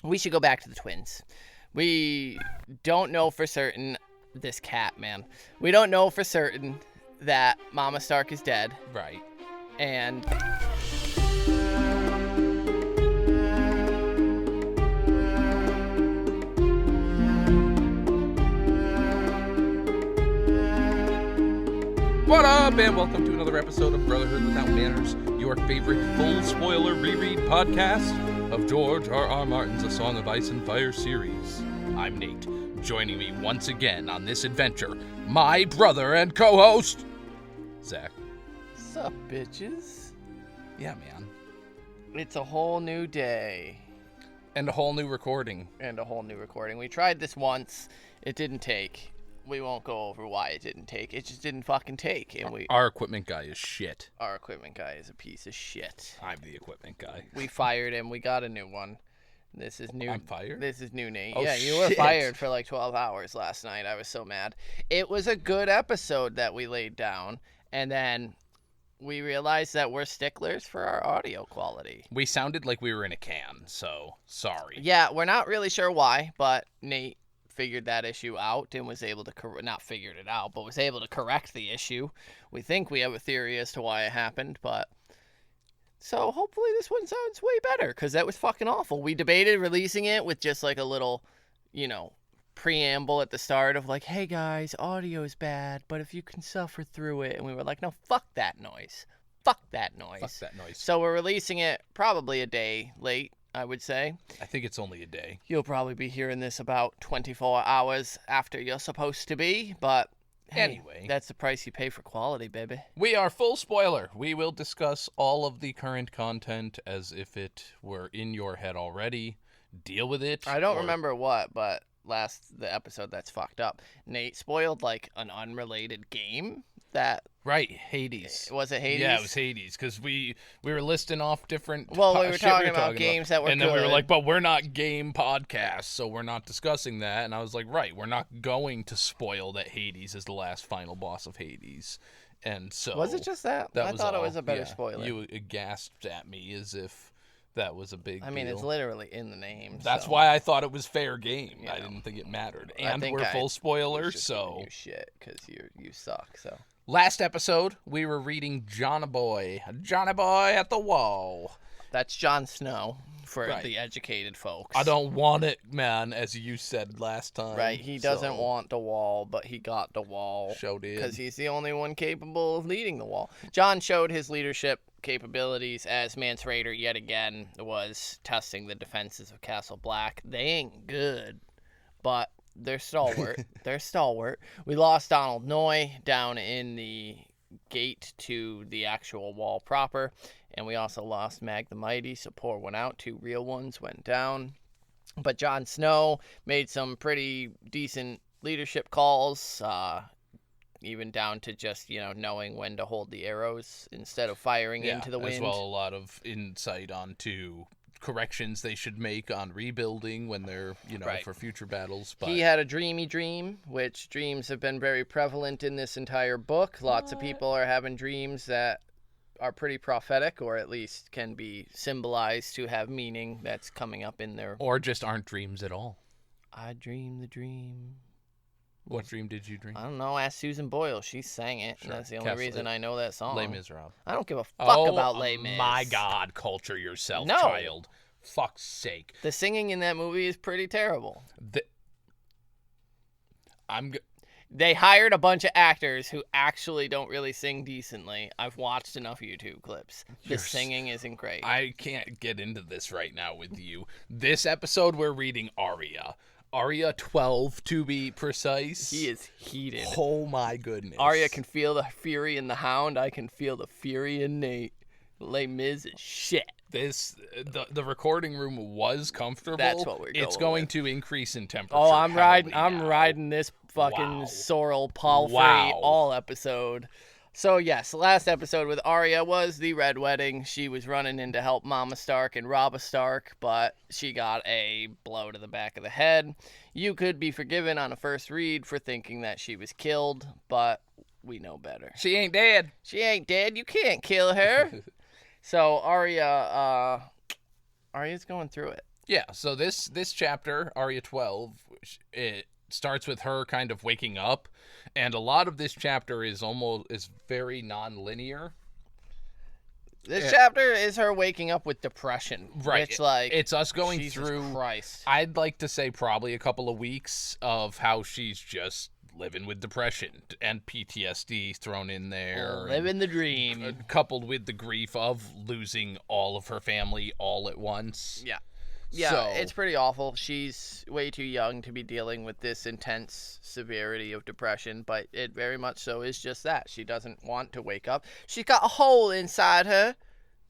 we should go back to the twins. We don't know for certain, this cat, man. We don't know for certain that Mama Stark is dead. Right. And what up, and welcome to another episode of Brotherhood Without Manners, your favorite full spoiler reread podcast of George R.R. Martin's A Song of Ice and Fire series. I'm Nate. Joining me once again on this adventure, my brother and co-host, Zach. sup, bitches? Yeah, man. It's a whole new day. And a whole new recording. We tried this once. It didn't take. We won't go over why it didn't take. It just didn't fucking take. And Our equipment guy is shit. Our equipment guy is a piece of shit. I'm the equipment guy. We fired him. We got a new one. This is new. I'm fired? This is new, Nate. Oh, yeah, you were shit. fired for like 12 hours last night. I was so mad. It was a good episode that we laid down, and then we realized that we're sticklers for our audio quality. We sounded like we were in a can, so sorry. Yeah, we're not really sure why, but Nate figured that issue out and was able to not figured it out, but was able to correct the issue. We think we have a theory as to why it happened, but so hopefully this one sounds way better, because that was fucking awful. We debated releasing it with just like a little, preamble at the start of like, hey guys, audio is bad, but if you can suffer through it. And we were like, no, fuck that noise. Fuck that noise. Fuck that noise. So we're releasing it probably a day late, I would say. I think it's only a day. You'll probably be hearing this about 24 hours after you're supposed to be, but hey, anyway, that's the price you pay for quality, baby. We are full spoiler. We will discuss all of the current content as if it were in your head already. Deal with it. I don't remember what, but the episode that's fucked up, Nate spoiled like an unrelated game that... Right, Hades. Was it Hades? Yeah, it was Hades, because we were listing off different... Well, we were talking about games that were good. And then we were good. like, but we're not game podcasts, so we're not discussing that. And I was like, right, we're not going to spoil that Hades is the last final boss of Hades. And so... Was it just that? I thought it was a better spoiler. You gasped at me as if that was a big deal. It's literally in the name. That's why I thought it was fair game. I didn't think it mattered. And we're full spoiler, so... You shit, because you suck, so... Last episode, we were reading Johnny Boy at the Wall. That's Jon Snow for the educated folks. I don't want it, man, as you said last time. Right, he doesn't want the wall, but he got the wall. Showed it. Because he's the only one capable of leading the wall. Jon showed his leadership capabilities as Mance Rayder yet again was testing the defenses of Castle Black. They ain't good, but... They're stalwart. We lost Donald Noy down in the gate to the actual wall proper. And we also lost Mag the Mighty, so pour one out. 2 real ones went down. But Jon Snow made some pretty decent leadership calls, even down to just, knowing when to hold the arrows instead of firing into the wind. As well, a lot of insight onto corrections they should make on rebuilding when they're, for future battles. But he had a dreamy dream, which dreams have been very prevalent in this entire book. Lots of people are having dreams that are pretty prophetic, or at least can be symbolized to have meaning that's coming up in their... Or just aren't dreams at all. I dream the dream. What dream did you dream? I don't know. Ask Susan Boyle. She sang it. Sure. And that's the only reason I know that song. Les Miserables. I don't give a fuck about Les Mis. My God, culture yourself, child. Fuck's sake. The singing in that movie is pretty terrible. They hired a bunch of actors who actually don't really sing decently. I've watched enough YouTube clips. The singing isn't great. I can't get into this right now with you. This episode, we're reading Arya. Arya 12, to be precise. He is heated. Oh my goodness. Arya can feel the fury in the Hound. I can feel the fury in Nate. Les Mis is shit. The recording room was comfortable. That's what we're going It's going to increase in temperature. Oh, I'm riding this fucking sorrel palfrey all episode. So yes, the last episode with Arya was the Red Wedding. She was running in to help Mama Stark and Robb Stark, but she got a blow to the back of the head. You could be forgiven on a first read for thinking that she was killed, but we know better. She ain't dead. She ain't dead. You can't kill her. So Arya's going through it. Yeah, so this chapter, Arya 12, it starts with her kind of waking up, and a lot of this chapter is very non-linear. This chapter is her waking up with depression. Right. Which, like, it's us going Jesus through, Christ. I'd like to say probably a couple of weeks of how she's just living with depression and PTSD thrown in there. Living the dream. Coupled with the grief of losing all of her family all at once. Yeah. Yeah, So, it's pretty awful. She's way too young to be dealing with this intense severity of depression, but it very much so is just that. She doesn't want to wake up. She's got a hole inside her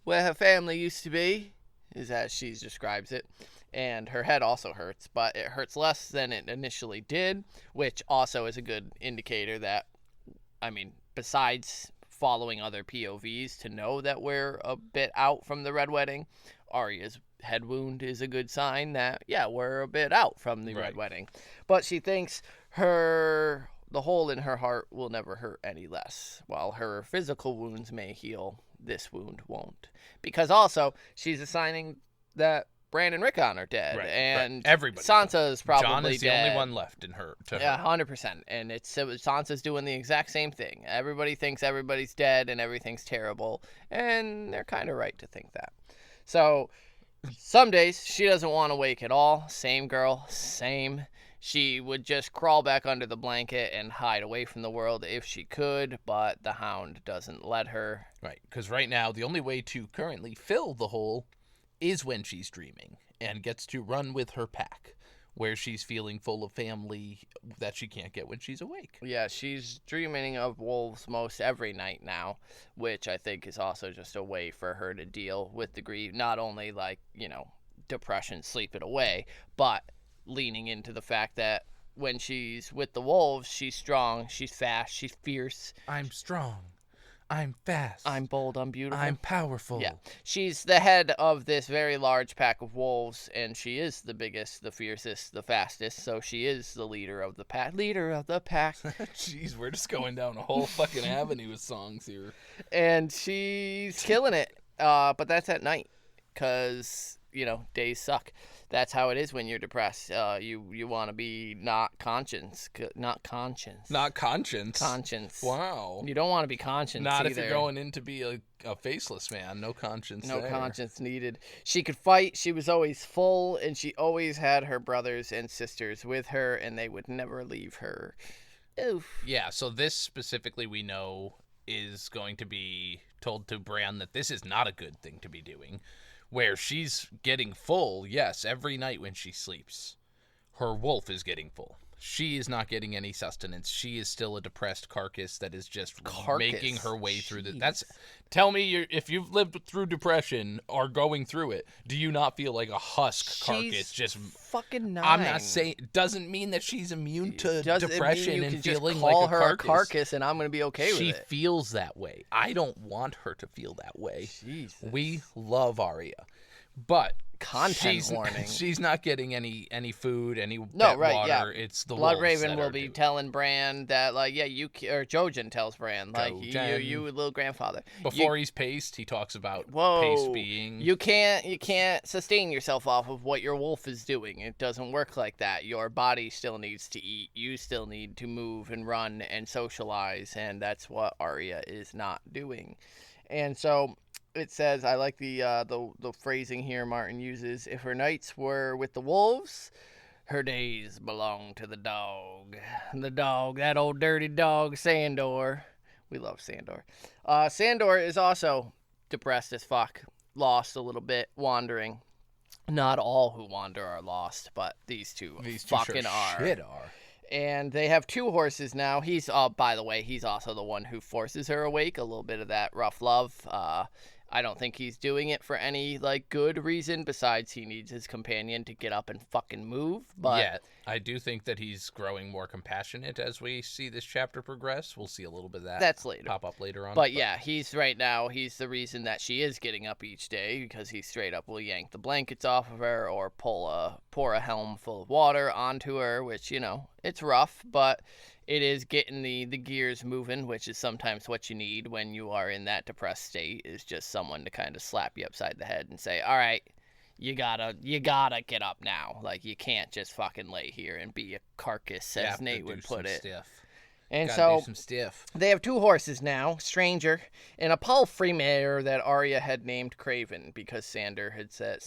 where her family used to be, is as she describes it. And her head also hurts, but it hurts less than it initially did, which also is a good indicator that, I mean, besides following other POVs to know that we're a bit out from the Red Wedding, Arya's head wound is a good sign that, yeah, we're a bit out from the Red Wedding. But she thinks the hole in her heart will never hurt any less. While her physical wounds may heal, this wound won't. Because also, she's assigning that Bran and Rickon are dead, and everybody. Sansa's probably Jon is the dead. only one left in her. Yeah, 100%. And Sansa's doing the exact same thing. Everybody thinks everybody's dead and everything's terrible, and they're kind of right to think that. So some days she doesn't want to wake at all. Same girl, same. She would just crawl back under the blanket and hide away from the world if she could, but the Hound doesn't let her. Right, because right now the only way to currently fill the hole is when she's dreaming and gets to run with her pack, where she's feeling full of family that she can't get when she's awake. Yeah, she's dreaming of wolves most every night now, which I think is also just a way for her to deal with the grief. Not only, like, depression, sleep it away, but leaning into the fact that when she's with the wolves, she's strong, she's fast, she's fierce. I'm strong. I'm fast. I'm bold, I'm beautiful. I'm powerful. Yeah. She's the head of this very large pack of wolves, and she is the biggest, the fiercest, the fastest, so she is the leader of the pack. Leader of the pack. Jeez, we're just going down a whole fucking avenue of songs here. And she's killing it, but that's at night, because, days suck. That's how it is when you're depressed. You want to be not conscience. Conscience. Wow. You don't want to be conscience Not either. if you're going in to be a faceless man. No conscience No there. conscience needed. She could fight. She was always full, and she always had her brothers and sisters with her, and they would never leave her. Oof. Yeah, so this specifically we know is going to be told to Bran that this is not a good thing to be doing. Where she's getting full, yes, every night when she sleeps. Her wolf is getting full. She is not getting any sustenance. She is still a depressed carcass that is just making her way through the... Tell me, if you've lived through depression or going through it, do you not feel like a husk carcass? Just fucking 9. I'm not saying... It doesn't mean that she's immune to depression and feeling like call a her carcass. a carcass, and I'm going to be okay with it. She feels that way. I don't want her to feel that way. Jesus. We love Arya. But content warning. She's not getting any food, any water. Yeah. It's the Blood wolves Raven that will are be doing. telling Bran that, like, yeah, or Jojen tells Bran, like, you little grandfather. Before he's paced, he talks about pace being. You can't sustain yourself off of what your wolf is doing. It doesn't work like that. Your body still needs to eat. You still need to move and run and socialize, and that's what Arya is not doing. And so it says, I like the phrasing here Martin uses, if her nights were with the wolves, her days belong to the dog. The dog, that old dirty dog, Sandor. We love Sandor. Sandor is also depressed as fuck, lost a little bit, wandering. Not all who wander are lost, but these two fucking are. And they have 2 horses now. He's, by the way, he's also the one who forces her awake. A little bit of that rough love. I don't think he's doing it for any, like, good reason besides he needs his companion to get up and fucking move. But yeah, I do think that he's growing more compassionate as we see this chapter progress. We'll see a little bit of that. That's later. Pop up later on. But yeah, he's the reason that she is getting up each day, because he straight up will yank the blankets off of her or pour a helm full of water onto her, which, it's rough, but it is getting the gears moving, which is sometimes what you need when you are in that depressed state, is just someone to kind of slap you upside the head and say, all right, you gotta get up now. Like, you can't just fucking lay here and be a carcass, as Nate would put it. Stiff. And Gotta do so some stiff. they have 2 horses now, Stranger and a palfrey mare that Arya had named Craven because Sandor had said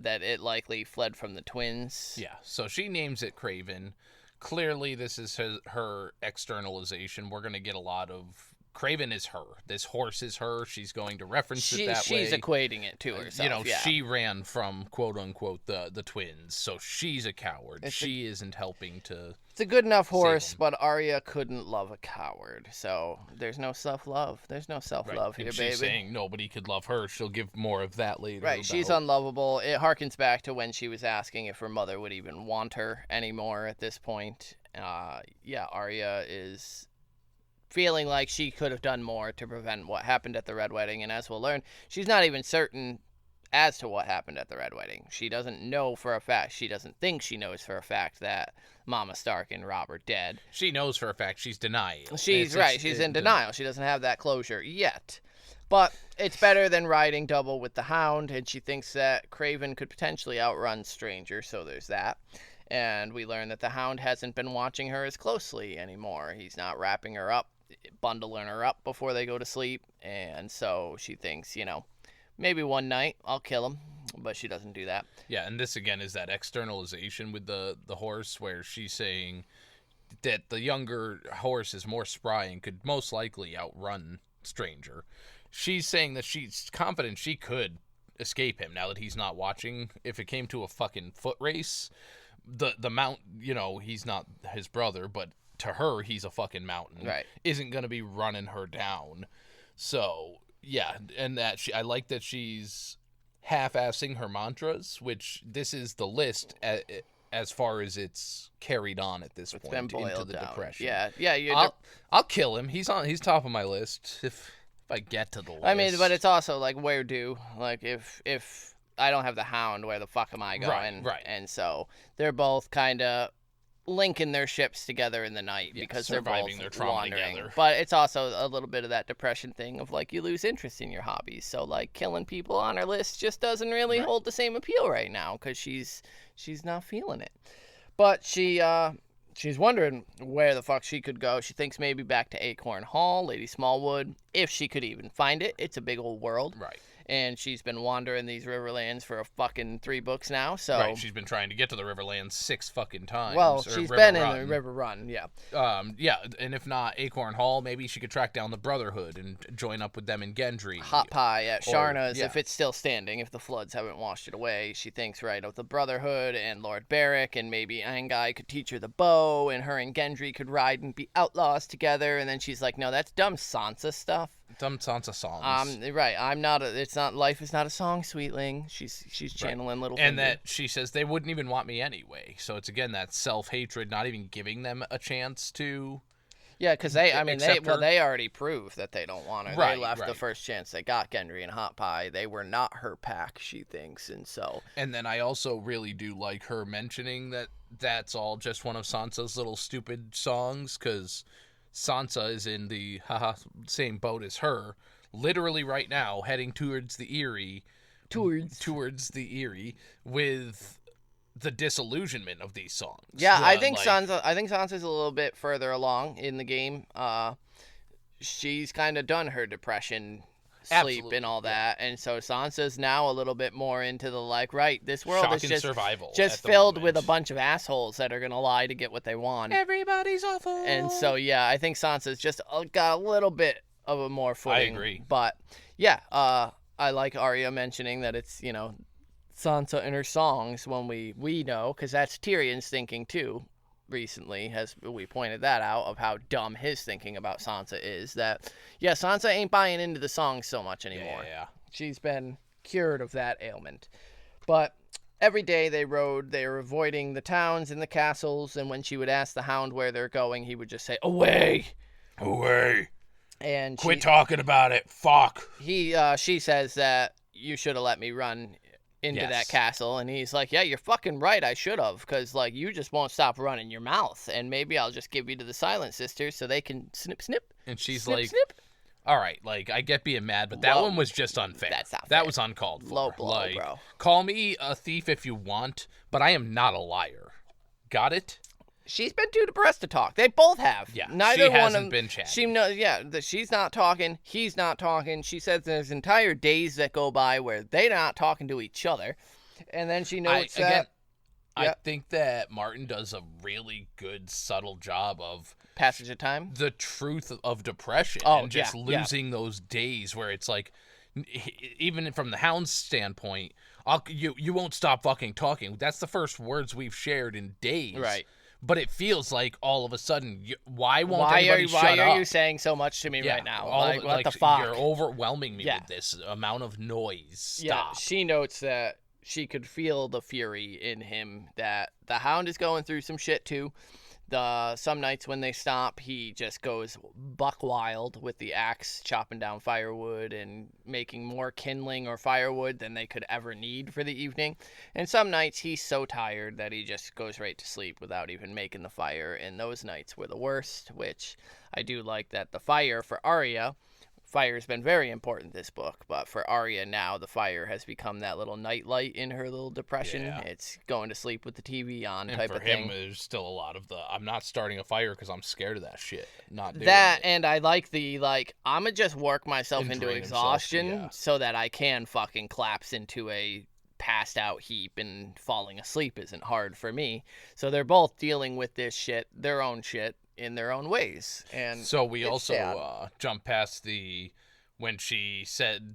that it likely fled from the twins. Yeah, so she names it Craven. Clearly, this is her externalization. We're going to get a lot of... Craven is her. This horse is her. She's going to reference it that way. She's equating it to herself, She ran from, quote-unquote, the twins, so she's a coward. She isn't helping to... It's a good enough horse, but Arya couldn't love a coward, so there's no self-love. There's no self-love here, baby. She's saying nobody could love her. She'll give more of that later. Right, she's unlovable. It harkens back to when she was asking if her mother would even want her anymore at this point. Arya is... feeling like she could have done more to prevent what happened at the Red Wedding, and as we'll learn, she's not even certain as to what happened at the Red Wedding. She doesn't know for a fact. She doesn't think she knows for a fact that Mama Stark and Robb are dead. She knows for a fact. She's denying. She's in denial. She doesn't have that closure yet. But it's better than riding double with the Hound, and she thinks that Craven could potentially outrun Stranger, so there's that. And we learn that the Hound hasn't been watching her as closely anymore. He's not wrapping her up, bundling her up before they go to sleep, and so she thinks, maybe one night I'll kill him, but she doesn't do that. Yeah, and this again is that externalization with the horse, where she's saying that the younger horse is more spry and could most likely outrun Stranger. She's saying that she's confident she could escape him now that he's not watching. If it came to a fucking foot race, the mount, he's not his brother, but to her, he's a fucking mountain. Right. Isn't going to be running her down. So, yeah, and I like that she's half-assing her mantras, which this is the list as far as it's carried on at this point been boiled into the down. depression. Yeah. I'll kill him. He's top of my list if I get to the list. I mean, but it's also like, where do? Like, if I don't have the Hound, where the fuck am I going? Right. And so they're both kind of linking their ships together in the night because they're both their trauma wandering. together. But it's also a little bit of that depression thing of, like, you lose interest in your hobbies. So, like, killing people on her list just doesn't really hold the same appeal right now because she's not feeling it. But she's wondering where the fuck she could go. She thinks maybe back to Acorn Hall, Lady Smallwood, if she could even find it. It's a big old world. Right. And she's been wandering these Riverlands for a fucking 3 books now, so... Right, she's been trying to get to the Riverlands 6 fucking times. Well, she's been in the River Run, yeah. Yeah, and if not Acorn Hall, maybe she could track down the Brotherhood and join up with them in Gendry. Hot Pie at Sharna's, if it's still standing, if the floods haven't washed it away. She thinks, of the Brotherhood and Lord Beric, and maybe Angai could teach her the bow, and her and Gendry could ride and be outlaws together, and then she's like, no, that's dumb Sansa stuff. Dumb Sansa songs. Right. Life is not a song, sweetling. She's channeling Littlefinger. And that she says they wouldn't even want me anyway. So it's again that self-hatred, not even giving them a chance to. Yeah, because they already proved that they don't want her. Right, they left the first chance they got, Gendry and Hot Pie. They were not her pack, she thinks, and so. And then I also really do like her mentioning that that's all just one of Sansa's little stupid songs, because Sansa is in the same boat as her, literally right now, heading towards the Eyrie. Towards the Eyrie with the disillusionment of these songs. Yeah, I think Sansa's a little bit further along in the game. She's kind of done her depression, sleep, and all that, and so Sansa's now a little bit more into the this world shock is and survival just filled with a bunch of assholes that are gonna lie to get what they want. Everybody's awful. And so I think Sansa's just got a little bit of a more footing. I agree. But I like Arya mentioning that it's Sansa in her songs when we know, because that's Tyrion's thinking too. Recently, as we pointed that out, of how dumb his thinking about Sansa is, that Sansa ain't buying into the songs so much anymore. Yeah. She's been cured of that ailment. But every day they rode, they were avoiding the towns and the castles, and when she would ask the Hound where they're going, he would just say, away. And quit talking about it. Fuck. She says that you should have let me run into that castle, and he's like, yeah, you're fucking right, I should have, because you just won't stop running your mouth, and maybe I'll just give you to the Silent Sisters so they can snip snip. And she's snip, like, snip. all right, like, I get being mad, but that one was just unfair. That's not fair. That was uncalled for. Low blow, like, bro. Call me a thief if you want, but I am not a liar. Got it? She's been too depressed to talk. They both have. Yeah, Neither she one hasn't of been chatting. She knows. Yeah, she's not talking. He's not talking. She says there's entire days that go by where they're not talking to each other, and then she notes that. I think that Martin does a really good, subtle job of passage of time, the truth of depression, and just losing those days where it's like, even from the Hound's standpoint, you won't stop fucking talking. That's the first words we've shared in days. Right. But it feels like all of a sudden, why won't anybody shut up? Why are you saying so much to me right now? Like, what the fuck? You're overwhelming me with this amount of noise. Stop. Yeah, she notes that she could feel the fury in him, that the Hound is going through some shit too. Some nights when they stop, he just goes buck wild with the axe, chopping down firewood and making more kindling or firewood than they could ever need for the evening. And some nights he's so tired that he just goes right to sleep without even making the fire. And those nights were the worst, which I do like that the fire for Arya... Fire's been very important this book, but for Arya now, the fire has become that little nightlight in her little depression. Yeah. It's going to sleep with the TV on type of thing. And for him, there's still a lot of I'm not starting a fire because I'm scared of that shit. Not doing that, it. And I like I'm going to just work myself into exhaustion so that I can fucking collapse into a passed out heap, and falling asleep isn't hard for me. So they're both dealing with this shit, their own shit, in their own ways. And so we also jump past when she said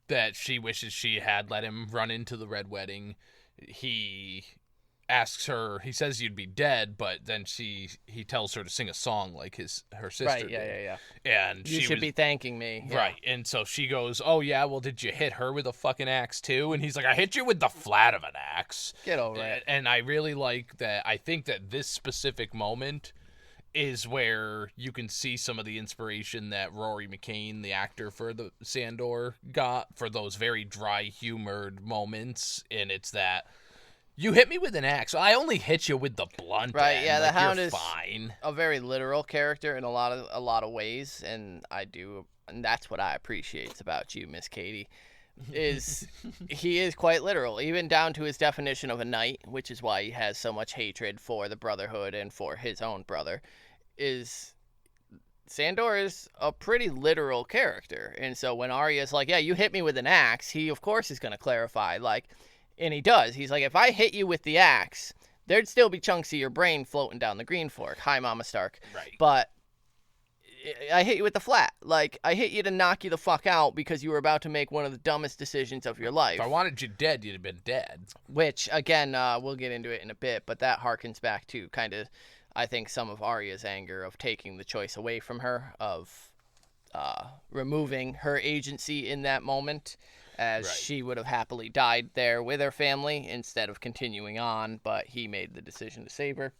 that she wishes she had let him run into the Red Wedding. He asks her, he says you'd be dead, but then he tells her to sing a song like her sister right, did. Yeah. And you should be thanking me. Right. And so she goes, oh yeah, well, did you hit her with a fucking axe too? And he's like, I hit you with the flat of an axe. Get over it. And I really like that. I think that this specific moment is where you can see some of the inspiration that Rory McCain, the actor for the Sandor, got for those very dry humored moments. And it's that, you hit me with an axe, I only hit you with the blunt right end. Yeah, the Hound is fine. A very literal character in a lot of ways, and that's what I appreciate about you, Miss Katie, is he is quite literal, even down to his definition of a knight, which is why he has so much hatred for the Brotherhood and for his own brother. Sandor is a pretty literal character, and so when Arya's like, yeah, you hit me with an axe, he of course is going to clarify, and he does. He's like, if I hit you with the axe, there'd still be chunks of your brain floating down the Green Fork. Hi, Mama Stark. Right. But I hit you with the flat. I hit you to knock you the fuck out because you were about to make one of the dumbest decisions of your life. If I wanted you dead, you'd have been dead. Which, again, we'll get into it in a bit, but that harkens back to kind of, I think, some of Arya's anger of taking the choice away from her, of removing her agency in that moment, as she would have happily died there with her family instead of continuing on, but he made the decision to save her.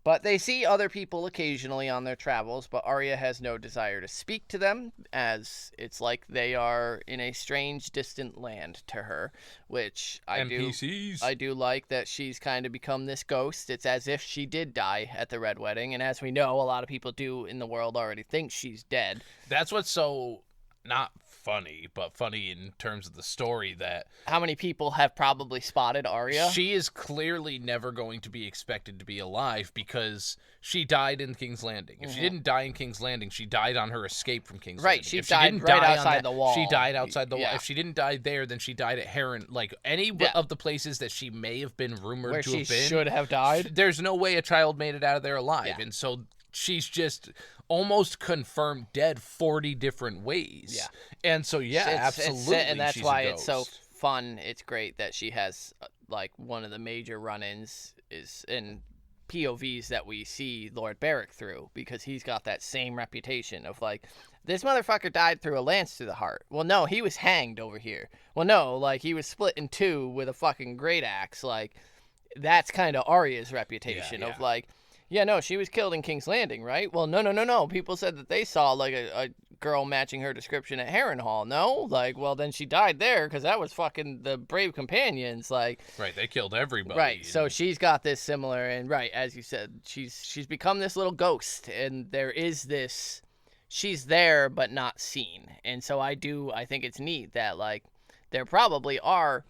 But they see other people occasionally on their travels, but Arya has no desire to speak to them, as it's like they are in a strange, distant land to her, which I do like that she's kind of become this ghost. It's as if she did die at the Red Wedding, and as we know, a lot of people do in the world already think she's dead. That's what's so not funny, but funny in terms of the story, that how many people have probably spotted Arya? She is clearly never going to be expected to be alive because she died in King's Landing. If she didn't die in King's Landing, she died on her escape from King's Landing. Right, she died right outside the wall. She died outside the wall. If she didn't die there, then she died at Heron. Any of the places that she may have been rumored where to have been. Where she should have died. There's no way a child made it out of there alive. And so she's just almost confirmed dead 40 different ways. Yeah. And so, absolutely. And that's why it's so fun. It's great that she has, one of the major run-ins is in POVs that we see Lord Beric through, because he's got that same reputation of, this motherfucker died through a lance through the heart. Well, no, he was hanged over here. Well, no, he was split in two with a fucking great axe. That's kind of Arya's reputation of, yeah, no, she was killed in King's Landing, right? Well, no. People said that they saw, a girl matching her description at Harrenhal. No? Well, then she died there because that was fucking the brave companions. Right, they killed everybody. Right, so she's got this similar, and as you said, she's become this little ghost, and there is this... she's there but not seen. And so I think it's neat that, like, there probably are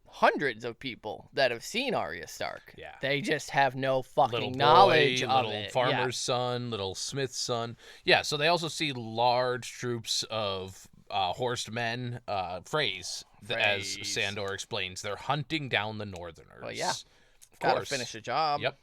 hundreds of people that have seen Arya Stark. Yeah. They just have no fucking little boy, knowledge of little it. farmer's son, little smith's son. Yeah, so they also see large troops of horsemen, Freys, as Sandor explains. They're hunting down the Northerners. Well, yeah. Of Gotta course. finish the job. Yep.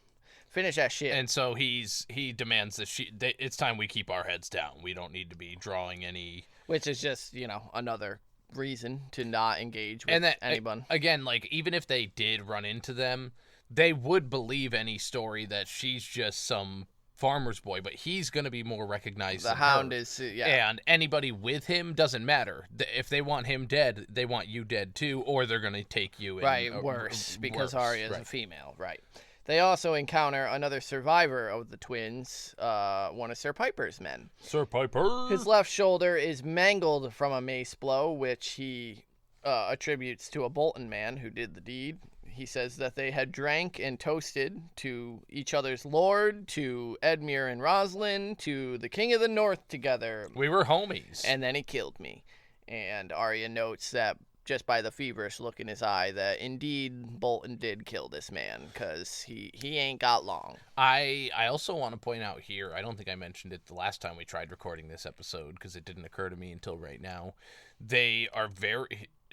Finish that shit. And so he demands that it's time we keep our heads down. We don't need to be drawing any... Which is just, another reason to not engage with anyone. Again, like, even if they did run into them, they would believe any story that she's just some farmer's boy, but he's going to be more recognized than Hound her. is, yeah. And anybody with him doesn't matter. If they want him dead, they want you dead too, or they're going to take you in. Right, worse, because Arya is right. a female, right. They also encounter another survivor of the twins, one of Sir Piper's men. Sir Piper! His left shoulder is mangled from a mace blow, which he attributes to a Bolton man who did the deed. He says that they had drank and toasted to each other's lord, to Edmure and Roslyn, to the King of the North together. We were homies. And then he killed me. And Arya notes that just by the feverish look in his eye that indeed Bolton did kill this man, because he ain't got long. I also want to point out here, I don't think I mentioned it the last time we tried recording this episode because it didn't occur to me until right now.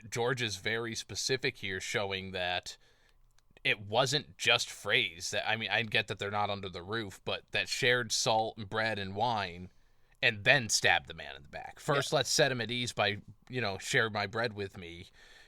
George is very specific here, showing that it wasn't just Freys. That, I mean, I get that they're not under the roof, but that shared salt and bread and wine and then stabbed the man in the back. First, let's set him at ease by, share my bread with me.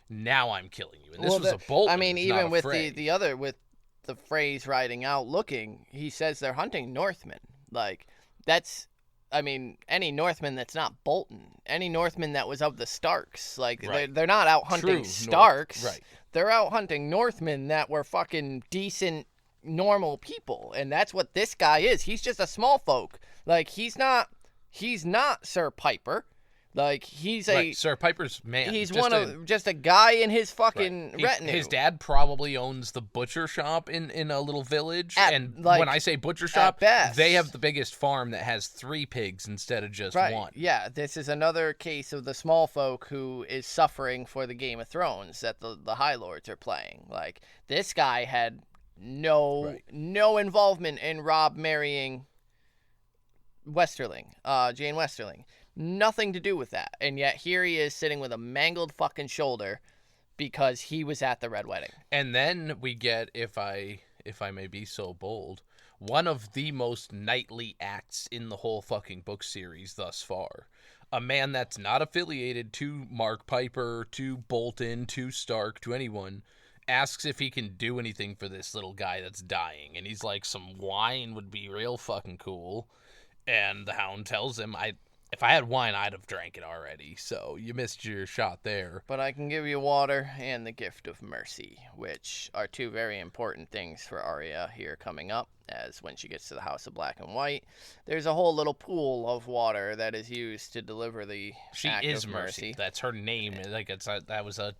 Now I'm killing you. And this was a Bolton. I mean, even with Frey. with the Freys riding out looking, he says they're hunting Northmen. Like, that's, I mean, any Northman that's not Bolton, any Northman that was of the Starks, like, right. they're not out hunting Starks. Right. They're out hunting Northmen that were fucking decent, normal people. And that's what this guy is. He's just a small folk. Like, he's not Sir Piper. Like, he's Sir Piper's man. He's just a guy in his fucking retinue. His dad probably owns the butcher shop in a little village. When I say butcher shop, they have the biggest farm that has 3 pigs instead of just one. Yeah, this is another case of the small folk who is suffering for the Game of Thrones that the High Lords are playing. Like, this guy had no involvement in Robb marrying Jane Westerling. Nothing to do with that. And yet here he is sitting with a mangled fucking shoulder because he was at the Red Wedding. And then we get, if I may be so bold, one of the most knightly acts in the whole fucking book series thus far. A man that's not affiliated to Mark Piper, to Bolton, to Stark, to anyone, asks if he can do anything for this little guy that's dying. And he's like, some wine would be real fucking cool. And the Hound tells him, if I had wine, I'd have drank it already. So you missed your shot there. But I can give you water and the gift of mercy, which are 2 very important things for Arya here coming up, as when she gets to the House of Black and White, there's a whole little pool of water that is used to deliver the act of mercy. That's her name. Like that was a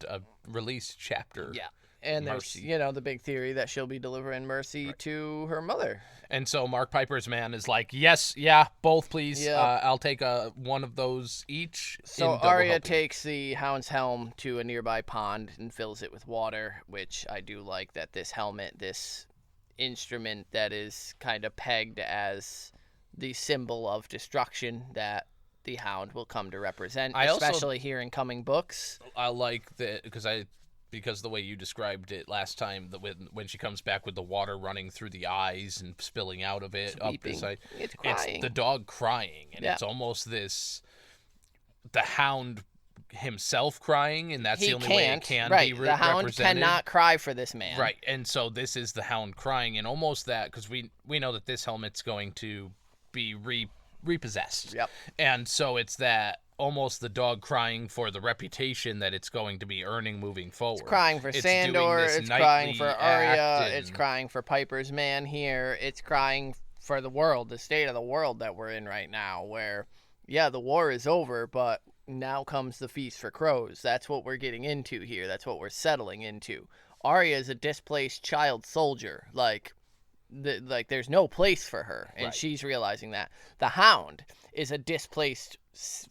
released chapter. Yeah. And mercy. There's, the big theory that she'll be delivering mercy to her mother. And so Mark Piper's man is like, yes, yeah, both please. Yep. I'll take one of those each. So Arya takes the Hound's helm to a nearby pond and fills it with water, which I do like that this helmet, this instrument that is kind of pegged as the symbol of destruction that the Hound will come to represent, especially here in coming books. I like that because the way you described it last time, when she comes back with the water running through the eyes and spilling out of it up the side, it's crying. It's the dog crying, and it's almost the Hound himself crying, and that's the only way it can be represented. The Hound cannot cry for this man. Right, and so this is the Hound crying, and almost that, because we know that this helmet's going to be repossessed. Yep. And so it's that almost the dog crying for the reputation that it's going to be earning moving forward. It's crying for Sandor, it's crying for Arya, it's crying for Piper's man here, it's crying for the world, the state of the world that we're in right now, where, the war is over, but now comes the feast for crows. That's what we're getting into here. That's what we're settling into. Arya is a displaced child soldier. Like, there's no place for her, and Right. she's realizing that. The Hound is a displaced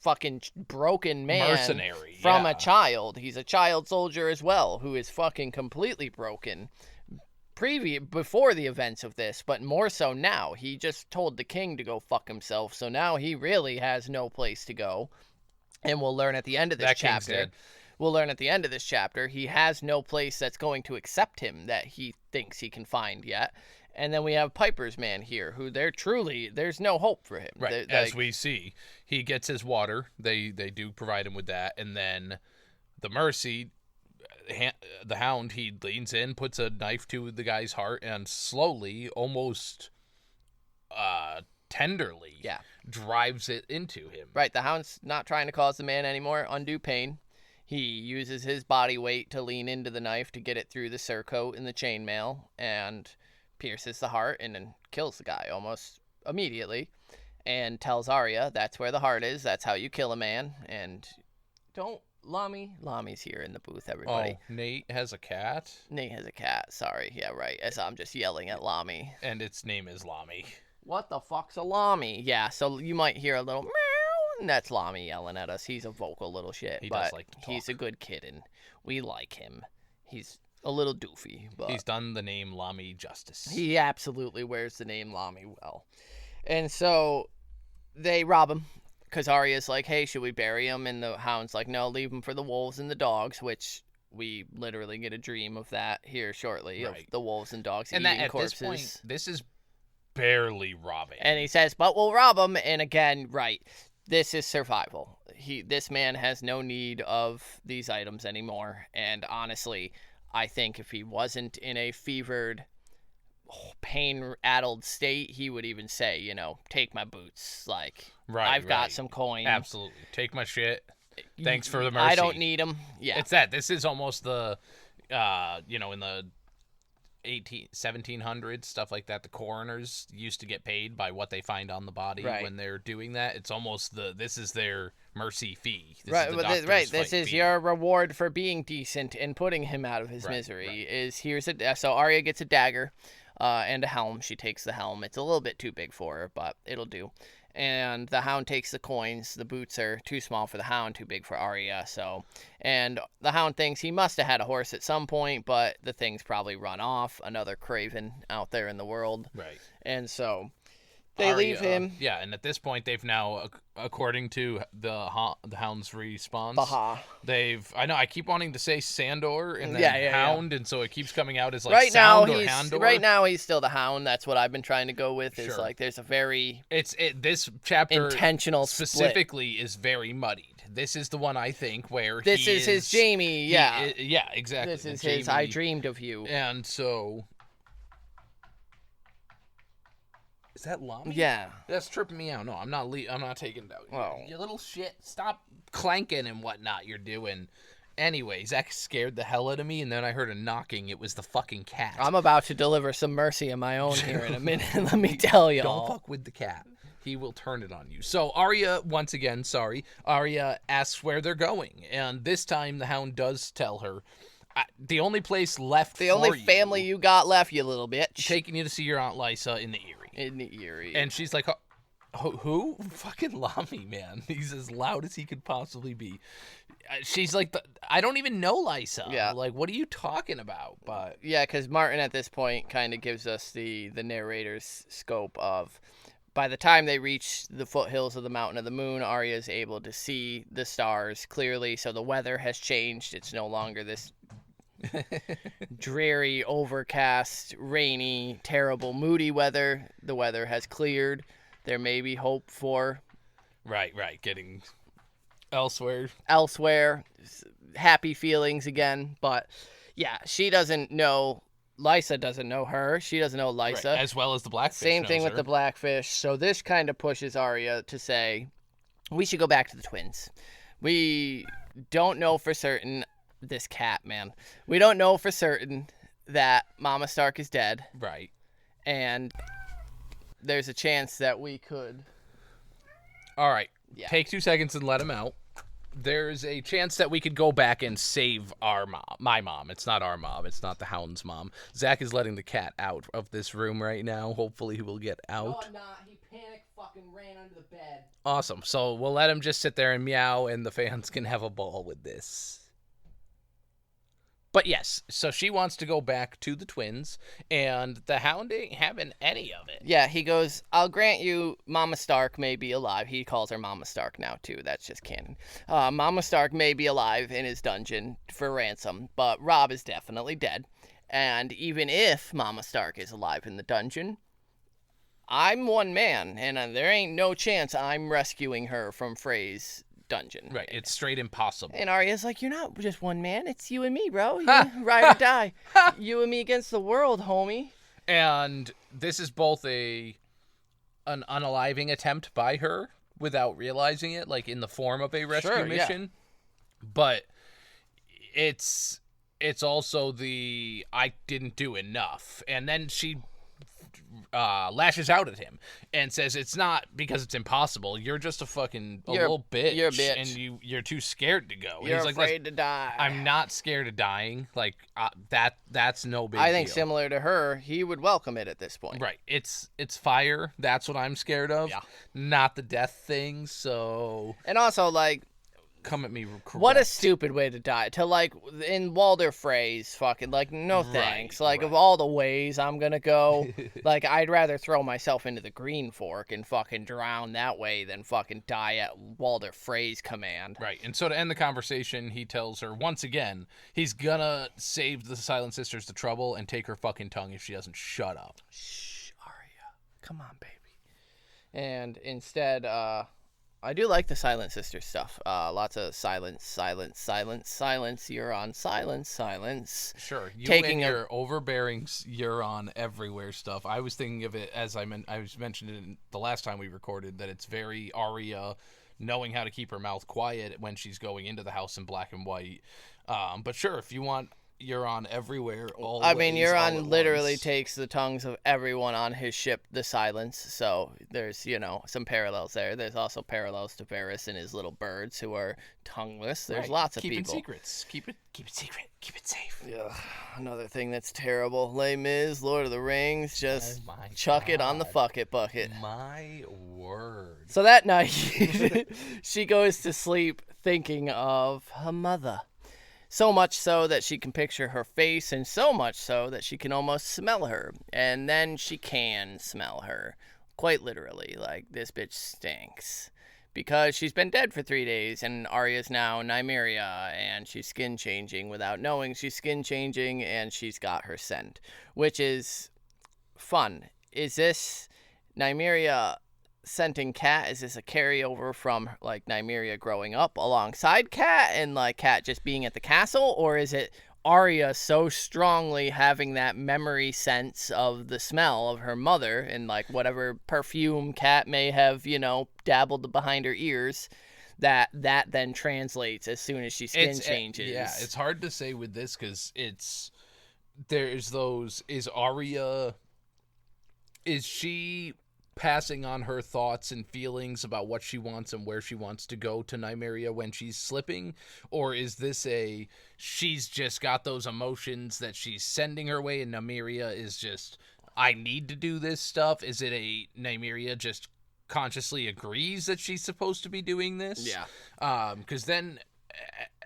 fucking broken man, Mercenary, from yeah. a child. He's a child soldier as well, who is fucking completely broken before the events of this, but more so now. He just told the king to go fuck himself, so now he really has no place to go. And we'll learn at the end of this That king's chapter. dead. We'll learn at the end of this chapter he has no place that's going to accept him that he thinks he can find yet. And then we have Piper's man here, who there's no hope for him. Right. As we see, he gets his water. They do provide him with that, and then the Mercy, the Hound, he leans in, puts a knife to the guy's heart, and slowly, almost tenderly, drives it into him. Right. The Hound's not trying to cause the man any more undue pain. He uses his body weight to lean into the knife to get it through the surcoat and the chainmail, and pierces the heart and then kills the guy almost immediately, and tells Arya that's where the heart is. That's how you kill a man. And Lami's here in the booth, everybody. Oh, Nate has a cat? Nate has a cat. Sorry. Yeah, right. As I'm just yelling at Lami. And its name is Lami. What the fuck's a Lami? Yeah, so you might hear a little meow, and that's Lami yelling at us. He's a vocal little shit, He but does like to talk. he's a good kid, and we like him. He's a little doofy, but He's done the name Lami justice. he absolutely wears the name Lami well. And so they rob him, because Arya's like, hey, should we bury him? And the Hound's like, no, leave him for the wolves and the dogs, which we literally get a dream of that here shortly, Right. of the wolves and dogs and eating that, at corpses. this point, this is barely robbing. And he says, but we'll rob him. And again, right, this is survival. This man has no need of these items anymore. And honestly, I think if he wasn't in a fevered, pain-addled state, he would even say, take my boots. Like, I've got some coin. Absolutely. Take my shit. Thanks for the mercy. I don't need them. Yeah. It's that. This is almost the, in the 1700s, stuff like that, the coroners used to get paid by what they find on the body when they're doing that. It's almost this is their mercy fee. This is your reward for being decent and putting him out of his misery. So Arya gets a dagger and a helm. She takes the helm. It's a little bit too big for her, but it'll do. And the Hound takes the coins. The boots are too small for the Hound, too big for Arya. And the Hound thinks he must have had a horse at some point, but the thing's probably run off. Another craven out there in the world. Right. And so they leave him. Yeah, and at this point, they've now, according to the Hound's response, I keep wanting to say Sandor and then Hound, and so it keeps coming out as like Sound or Houndor. Right now, he's still the Hound. That's what I've been trying to go with. Is like there's a very this chapter intentional specifically is very muddied. This is the one I think where this is his Jamie. Yeah, exactly. This is his I dreamed of you. And so. Is that Lami? Yeah. That's tripping me out. No, I'm not taking it out. Oh. You little shit. Stop clanking and whatnot you're doing. Anyways, that scared the hell out of me, and then I heard a knocking. It was the fucking cat. I'm about to deliver some mercy of my own here in a minute. Let me tell y'all. Don't fuck with the cat. He will turn it on you. So Arya, once again, Arya asks where they're going, and this time the Hound does tell her, the only place left the only family you got left, you little bitch. Taking you to see your Aunt Lysa in the Eyrie. And she's like, who? Fucking Lami, man. He's as loud as he could possibly be. She's like, I don't even know Lysa. Yeah. Like, what are you talking about? But yeah, because Martin at this point kind of gives us the narrator's scope of, by the time they reach the foothills of the Mountain of the Moon, Arya is able to see the stars clearly. So the weather has changed. It's no longer this dreary, overcast, rainy, terrible, moody weather. The weather has cleared. There may be hope for getting elsewhere, happy feelings again. But yeah, she doesn't know. Lysa doesn't know her. She doesn't know Lysa. Right. As well as the Blackfish. Same thing with her. the Blackfish. So this kind of pushes Arya to say, we should go back to the twins. We don't know for certain. This cat, man. We don't know for certain that Mama Stark is dead. Right. And there's a chance that we could. All right. Yeah. Take 2 seconds and let him out. there's a chance that we could go back and save our mom. My mom. It's not our mom. It's not the Hound's mom. Zach is letting the cat out of this room right now. Hopefully he will get out. No, I'm not. He panicked, fucking ran under the bed. Awesome. So we'll let him just sit there and meow, and the fans can have a ball with this. But yes, so she wants to go back to the twins, and the Hound ain't having any of it. Yeah, he goes, I'll grant you Mama Stark may be alive. He calls her Mama Stark now, too. That's just canon. Mama Stark may be alive in his dungeon for ransom, but Robb is definitely dead. And even if Mama Stark is alive in the dungeon, I'm one man, and there ain't no chance I'm rescuing her from Frey's dungeon. Right, it's straight impossible. And Arya's like, you're not just one man, it's you and me, bro. You ride or die. You and me against the world, homie. And this is both an unaliving attempt by her without realizing it, like in the form of a rescue mission. Yeah. But it's also the I didn't do enough. And then she lashes out at him and says it's not because it's impossible. You're just a little bitch. You're a bitch. And you're too scared to go. You're afraid to die. I'm not scared of dying. Like, that's no big deal. I think similar to her, he would welcome it at this point. Right. It's fire. That's what I'm scared of. Yeah. Not the death thing, so... And also, like... Come at me correct. What a stupid way to die. To, like, in Walder Frey's fucking, like, no thanks. Like, of all the ways I'm gonna go, like, I'd rather throw myself into the Green Fork and fucking drown that way than fucking die at Walder Frey's command. Right. And so to end the conversation, he tells her, once again, he's gonna save the Silent Sisters the trouble and take her fucking tongue if she doesn't shut up. Shh, Arya. Come on, baby. And instead, I do like the Silent Sister stuff. Lots of silence. You're on silence. Sure. Taking your overbearing Euron everywhere stuff. I was thinking of it as I was mentioning it the last time we recorded, that it's very Arya knowing how to keep her mouth quiet when she's going into the house in black and white. But sure, if you want Euron everywhere, Euron literally takes the tongues of everyone on his ship, the Silence, so there's, some parallels there. There's also parallels to Varys and his little birds who are tongueless. There's lots of people. Secrets. Keep it secret. Keep it safe. Yeah, another thing that's terrible. Les Mis, Lord of the Rings, just chuck it on the fuck it bucket. My word. So that night, she goes to sleep thinking of her mother. So much so that she can picture her face, and so much so that she can almost smell her. And then she can smell her. Quite literally, like, this bitch stinks. Because she's been dead for 3 days, and Arya's now Nymeria, and she's skin-changing without knowing she's skin-changing, and she's got her scent. Which is fun. Is this Nymeria scenting Cat? Is this a carryover from, like, Nymeria growing up alongside Cat and, like, Cat just being at the castle? Or is it Arya so strongly having that memory sense of the smell of her mother and, like, whatever perfume Cat may have, dabbled behind her ears, that then translates as soon as she skin changes? Yeah, it's hard to say with this because is she passing on her thoughts and feelings about what she wants and where she wants to go to Nymeria when she's slipping? Or is this she's just got those emotions that she's sending her way and Nymeria is just, I need to do this stuff? Is it a Nymeria just consciously agrees that she's supposed to be doing this? Yeah. Because then,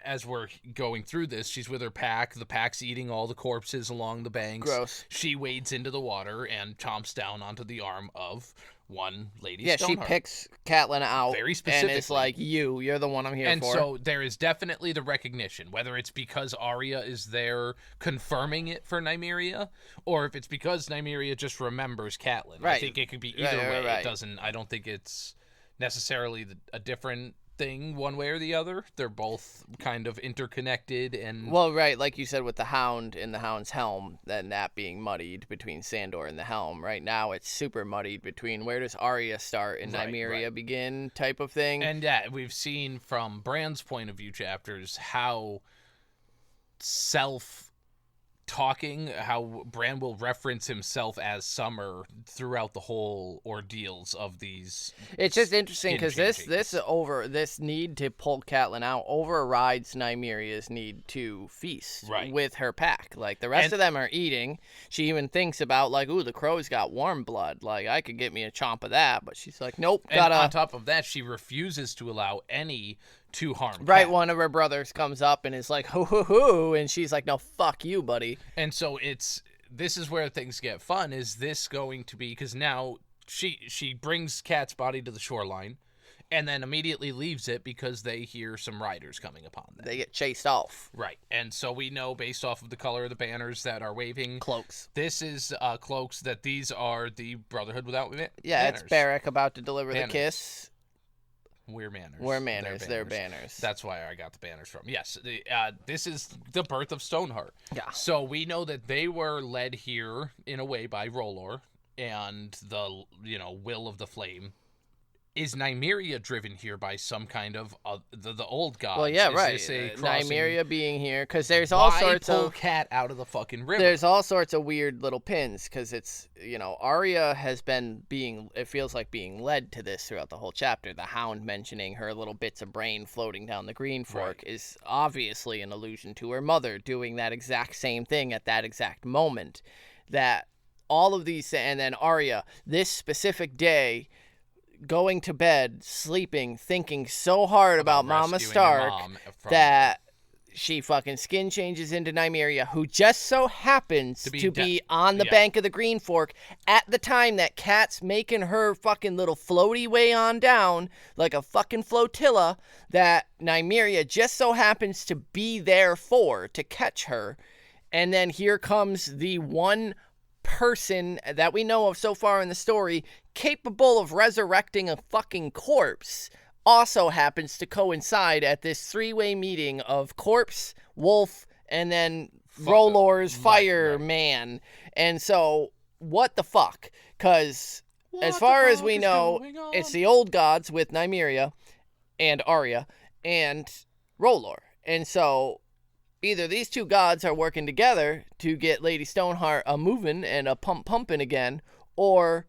as we're going through this, she's with her pack. The pack's eating all the corpses along the banks. Gross. She wades into the water and chomps down onto the arm of one Lady Stoneheart. Yeah, she picks Catelyn out. Very specifically. And it's like, you're the one I'm here for. And so there is definitely the recognition, whether it's because Arya is there confirming it for Nymeria, or if it's because Nymeria just remembers Catelyn. Right. I think it could be either way. Right. I don't think it's necessarily a different thing one way or the other. They're both kind of interconnected and like you said with the Hound and the Hound's helm, then that being muddied between Sandor and the helm. Right now it's super muddied between where does Arya start and Nymeria begin type of thing. And we've seen from Bran's point of view chapters how talking, how Bran will reference himself as Summer throughout the whole ordeals of these. It's just interesting because skin this need to pull Catelyn out overrides Nymeria's need to feast with her pack. Like the rest of them are eating. She even thinks about like, ooh, the crow's got warm blood. Like I could get me a chomp of that, but she's like, nope. And on top of that, she refuses to allow any to harm. Right, one of her brothers comes up and is like, hoo hoo hoo, and she's like, no, fuck you, buddy. And so this is where things get fun. Is this going to be, because now she brings Cat's body to the shoreline and then immediately leaves it because they hear some riders coming upon them. They get chased off. Right, and so we know based off of the color of the banners that are waving. Cloaks. This is cloaks, that these are the Brotherhood Without Banners. Yeah, it's Beric about to deliver the kiss. We're Manners. We're Manners. They're banners. That's why I got the banners from. Yes, this is the birth of Stoneheart. Yeah. So we know that they were led here in a way by Rolor and the will of the flame. Is Nymeria driven here by some kind of the old gods? Well, yeah, right. Nymeria being here because there's all sorts of Cat out of the fucking river. There's all sorts of weird little pins because it's Arya has been it feels like being led to this throughout the whole chapter. The Hound mentioning her little bits of brain floating down the Green Fork is obviously an allusion to her mother doing that exact same thing at that exact moment. That all of these, and then Arya this specific day, going to bed, sleeping, thinking so hard about Mama Stark that she fucking skin changes into Nymeria, who just so happens to be on the bank of the Green Fork at the time that Cat's making her fucking little floaty way on down like a fucking flotilla that Nymeria just so happens to be there to catch her. And then here comes the one person that we know of so far in the story capable of resurrecting a fucking corpse also happens to coincide at this three-way meeting of corpse, wolf, and then Rolor's fireman. And so what the fuck? Because as far as we know, it's the old gods with Nymeria and Arya and Rolor. And so either these two gods are working together to get Lady Stoneheart a moving and a pumping again, or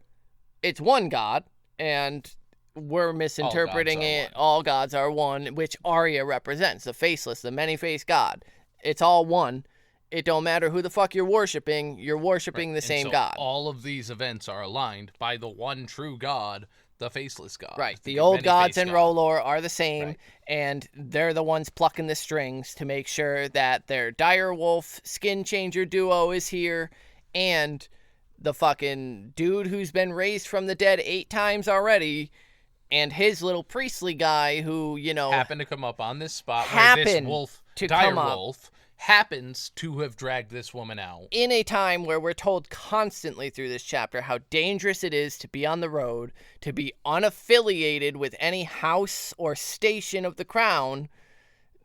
it's one god and we're misinterpreting it. All gods are one, which Arya represents, the faceless, the many-faced god. It's all one. It don't matter who the fuck you're worshiping the same god. All of these events are aligned by the one true god, the faceless god. Right. The old gods and Rolor are the same, and they're the ones plucking the strings to make sure that their dire wolf skin changer duo is here, and the fucking dude who's been raised from the dead 8 times already, and his little priestly guy who, happened to come up on this spot where this wolf, dire wolf, happens to have dragged this woman out. In a time where we're told constantly through this chapter how dangerous it is to be on the road, to be unaffiliated with any house or station of the crown,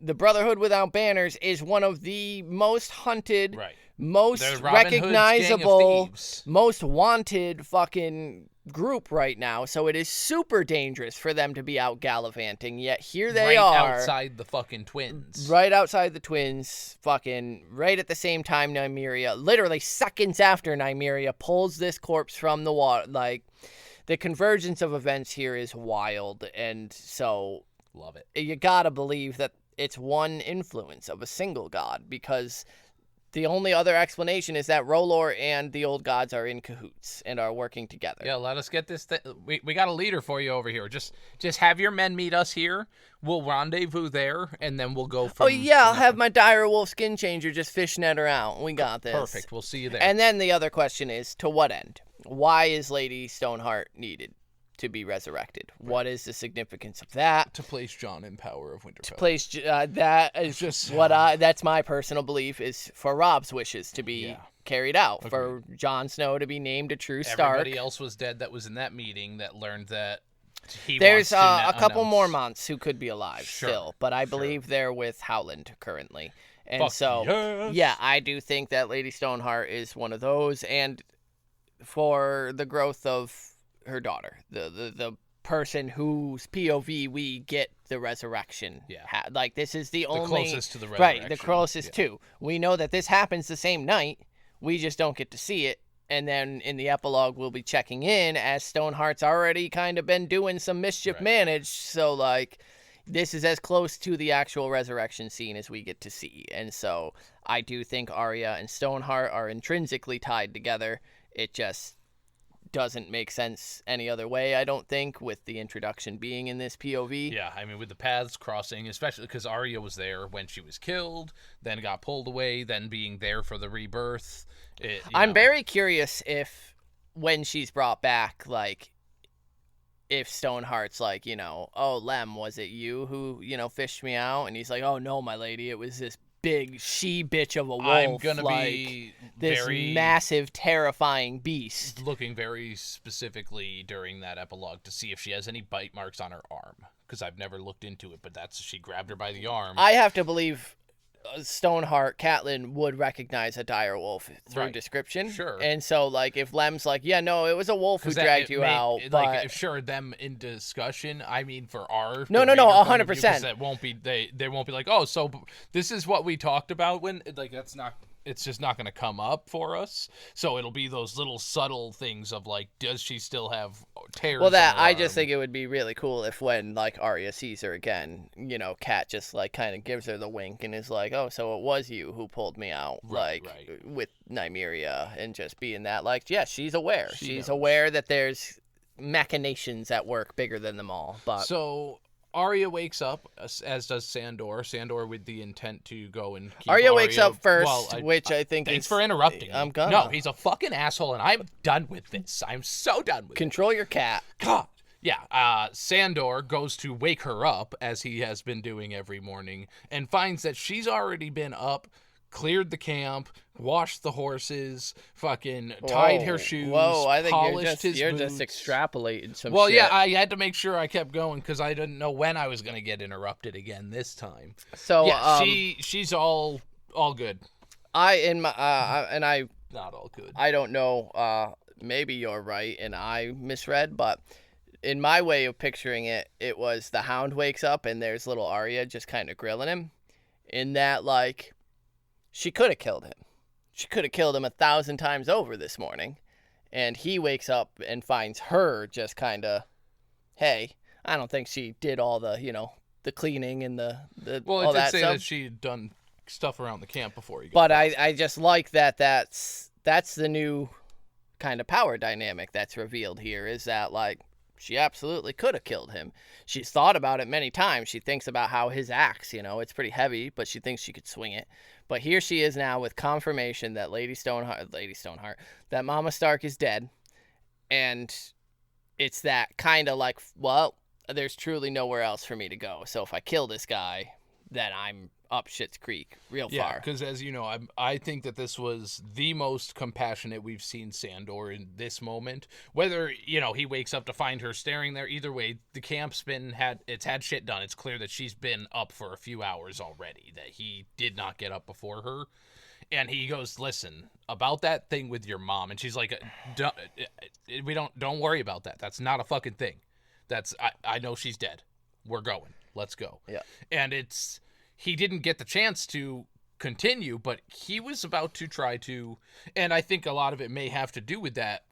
the Brotherhood Without Banners is one of the most hunted, most recognizable, most wanted fucking group right now. So it is super dangerous for them to be out gallivanting, yet here they are. Right outside the fucking twins. Right outside the twins, fucking right at the same time Nymeria, literally seconds after Nymeria pulls this corpse from the water. Like, the convergence of events here is wild, and so love it. You gotta believe that it's one influence of a single god, because the only other explanation is that Rolor and the old gods are in cahoots and are working together. Yeah, let us get this. We got a leader for you over here. Just have your men meet us here. We'll rendezvous there, and then we'll go from... I'll have my dire wolf skin changer just fishnet her out. We got this. Perfect. We'll see you there. And then the other question is, to what end? Why is Lady Stoneheart needed to be resurrected? What is the significance of that? To place Jon in power of Winterfell. To place that is just that's my personal belief, is for Robb's wishes to be carried out, for Jon Snow to be named a true Stark. Everybody else was dead that was in that meeting that learned that there's a couple more months who could be alive still, but I believe they're with Howland currently. And I do think that Lady Stoneheart is one of those, and for the growth of her daughter, the person whose POV we get the resurrection. Yeah. Like, this is the only... closest to the Right, the resurrection. closest to. We know that this happens the same night. We just don't get to see it. And then in the epilogue, we'll be checking in as Stoneheart's already kind of been doing some mischief managed. So, like, this is as close to the actual resurrection scene as we get to see. And so I do think Arya and Stoneheart are intrinsically tied together. It just doesn't make sense any other way, I don't think, with the introduction being in this POV. Yeah, I mean, with the paths crossing, especially because Arya was there when she was killed, then got pulled away, then being there for the rebirth. I'm very curious if, when she's brought back, like, if Stoneheart's like, oh, Lem, was it you who, fished me out? And he's like, oh, no, my lady, it was this big she-bitch of a wolf. I'm going to be this very... massive, terrifying beast. Looking very specifically during that epilogue to see if she has any bite marks on her arm. Because I've never looked into it, but she grabbed her by the arm. I have to believe Stoneheart, Catelyn would recognize a dire wolf through description. Sure. And so, like, if Lem's like, yeah, no, it was a wolf who dragged you out. Like, sure, them in discussion, I mean, for our... No, 100%. That won't be, they won't be like, oh, so this is what we talked about when, like, that's not... It's just not going to come up for us. So it'll be those little subtle things of, like, does she still have tears? Well, on her I arm? just think it would be really cool if when, like, Arya sees her again, Cat just, like, kind of gives her the wink and is like, oh, so it was you who pulled me out, with Nymeria, and just being that, like, yeah, she's aware. She's aware that there's machinations at work bigger than them all. But So... Arya wakes up, as does Sandor. Sandor with the intent to go and keep Arya wakes up first, which I think thanks is... for interrupting me. I'm gonna. No, he's a fucking asshole, and I'm done with this. I'm so done with it. Control your cat. God. Yeah, Sandor goes to wake her up, as he has been doing every morning, and finds that she's already been up, cleared the camp, washed the horses, fucking tied her shoes, I think polished his you're boots. just extrapolating some Well, shit. yeah, I had to make sure I kept going because I didn't know when I was going to get interrupted again this time. So yeah, she's all good. Not all good. I don't know. Maybe you're right, and I misread, but in my way of picturing it, it was the Hound wakes up and there's little Arya just kind of grilling him, in that, like, she could have killed him. She could have killed him 1,000 times over this morning. And he wakes up and finds her just kind of, hey, I don't think she did all the, the cleaning and the well, all it did that say stuff. that she had done stuff around the camp before. But I just like that's the new kind of power dynamic that's revealed here, is that, like, she absolutely could have killed him. She's thought about it many times. She thinks about how his axe, it's pretty heavy, but she thinks she could swing it. But here she is now with confirmation that Lady Stoneheart, that Mama Stark is dead. And it's that kind of like, well, there's truly nowhere else for me to go. So if I kill this guy, then I'm up Schitt's Creek real far. Yeah, because as you know, I think that this was the most compassionate we've seen Sandor in this moment. Whether, he wakes up to find her staring there, either way, the camp's had shit done. It's clear that she's been up for a few hours already, that he did not get up before her. And he goes, listen, about that thing with your mom. And she's like, don't worry about that. That's not a fucking thing. I know she's dead. We're going. Let's go. Yeah. And he didn't get the chance to continue, but he was about to try to, and I think a lot of it may have to do with that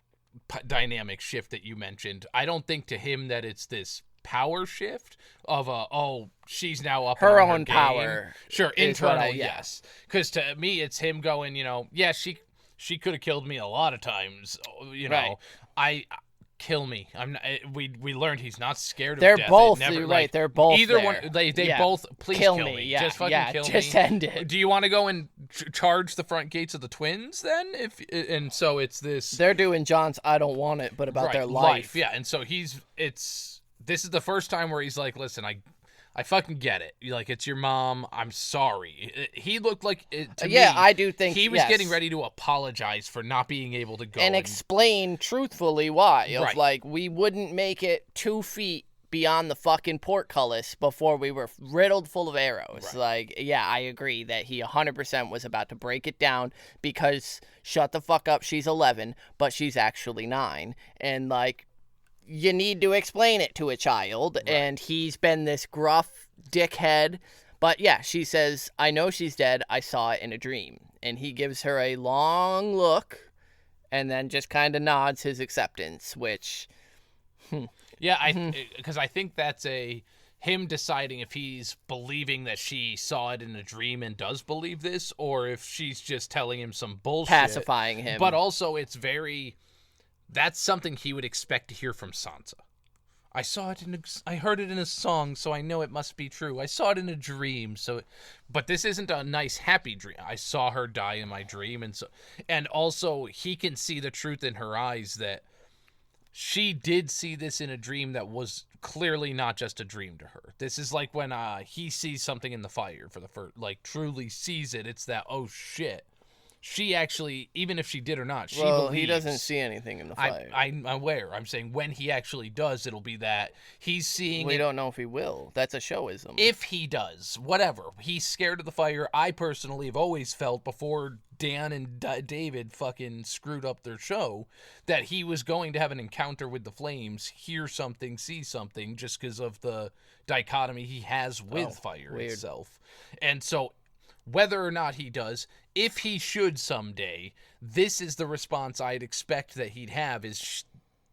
dynamic shift that you mentioned. I don't think to him that it's this power shift of she's now up her on own game. Power. Sure, internal, yes. Because to me, it's him going, she could have killed me a lot of times. Right. Kill me. I'm not, we learned he's not scared of death. They're both either there. one. They both please kill me. Yeah, just fucking kill me. Just end it. Do you want to go and charge the front gates of the twins then? So it's this. They're doing John's I don't want it, but about their life. Yeah, and so this is the first time where he's like, listen, I fucking get it. Like, it's your mom. I'm sorry. He looked like to me, I do think he was getting ready to apologize for not being able to go and explain truthfully why. Right. Like, we wouldn't make it 2 feet beyond the fucking portcullis before we were riddled full of arrows. Right. Like, yeah, I agree that he 100% was about to break it down because shut the fuck up, she's 11, but she's actually 9. And, like, you need to explain it to a child, and he's been this gruff dickhead. But yeah, she says, I know she's dead. I saw it in a dream. And he gives her a long look and then just kind of nods his acceptance, which... Yeah, because I think that's him deciding if he's believing that she saw it in a dream and does believe this, or if she's just telling him some bullshit. Pacifying him. But also, that's something he would expect to hear from Sansa. I heard it in a song, so I know it must be true. I saw it in a dream, but this isn't a nice, happy dream. I saw her die in my dream, and also he can see the truth in her eyes that she did see this in a dream that was clearly not just a dream to her. This is like when he sees something in the fire for the first, like truly sees it. It's that, oh shit. She actually, even if she did or not, she believes. He doesn't see anything in the fire. I'm aware. I'm saying when he actually does, it'll be that he's seeing We don't know if he will. That's a showism. If he does, whatever. He's scared of the fire. I personally have always felt before Dan and David fucking screwed up their show that he was going to have an encounter with the flames, hear something, see something, just because of the dichotomy he has with fire itself. And so whether or not he does, if he should someday, this is the response I'd expect that he'd have is